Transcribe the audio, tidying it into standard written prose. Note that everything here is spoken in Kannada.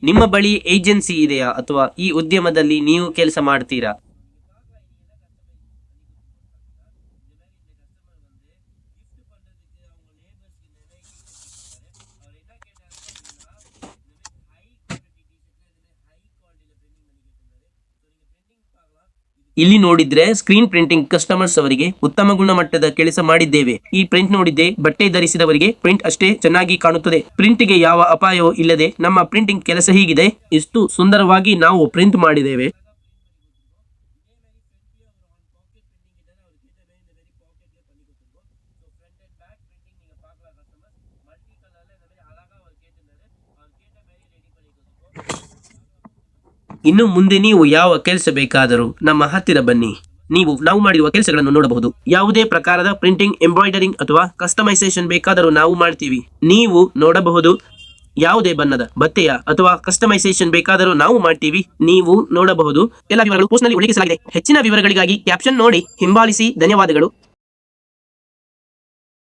ನಿಮ್ಮ ಬಳಿ ಏಜೆನ್ಸಿ ಇದೆಯಾ ಅಥವಾ ಈ ಉದ್ಯಮದಲ್ಲಿ ನೀವು ಕೆಲಸ ಮಾಡ್ತೀರಾ? ಇಲ್ಲಿ ನೋಡಿದ್ರೆ ಸ್ಕ್ರೀನ್ ಪ್ರಿಂಟಿಂಗ್ ಕಸ್ಟಮರ್ಸ್ ಅವರಿಗೆ ಉತ್ತಮ ಗುಣಮಟ್ಟದ ಕೆಲಸ ಮಾಡಿದ್ದೇವೆ. ಈ ಪ್ರಿಂಟ್ ನೋಡಿದ್ದೆ, ಬಟ್ಟೆ ಧರಿಸಿದವರಿಗೆ ಪ್ರಿಂಟ್ ಅಷ್ಟೇ ಚೆನ್ನಾಗಿ ಕಾಣುತ್ತದೆ. ಪ್ರಿಂಟ್ಗೆ ಯಾವ ಅಪಾಯವೂ ಇಲ್ಲದೆ ನಮ್ಮ ಪ್ರಿಂಟಿಂಗ್ ಕೆಲಸ ಹೀಗಿದೆ. ಇಷ್ಟು ಸುಂದರವಾಗಿ ನಾವು ಪ್ರಿಂಟ್ ಮಾಡಿದ್ದೇವೆ. ಇನ್ನು ಮುಂದೆ ನೀವು ಯಾವ ಕೆಲಸ ಬೇಕಾದರೂ ನಮ್ಮ ಹತ್ತಿರ ಬನ್ನಿ. ನಾವು ಮಾಡಿರುವ ಕೆಲಸಗಳನ್ನು ನೋಡಬಹುದು. ಯಾವುದೇ ಪ್ರಕಾರದ ಪ್ರಿಂಟಿಂಗ್, ಎಂಬ್ರಾಯ್ಡರಿಂಗ್ ಅಥವಾ ಕಸ್ಟಮೈಸೇಷನ್ ಬೇಕಾದರೂ ನಾವು ಮಾಡ್ತೀವಿ. ನೀವು ನೋಡಬಹುದು. ಯಾವುದೇ ಬಣ್ಣದ ಬಟ್ಟೆಯ ಅಥವಾ ಕಸ್ಟಮೈಸೇಷನ್ ಬೇಕಾದರೂ ನಾವು ಮಾಡ್ತೀವಿ. ನೀವು ನೋಡಬಹುದು. ಎಲ್ಲ ವಿವರಗಳು ಪೋಸ್ಟ್ನಲ್ಲಿ ಉಲ್ಲೇಖಿಸಲಾಗಿದೆ. ಹೆಚ್ಚಿನ ವಿವರಗಳಿಗಾಗಿ ಕ್ಯಾಪ್ಷನ್ ನೋಡಿ ಹಿಂಬಾಲಿಸಿ. ಧನ್ಯವಾದಗಳು.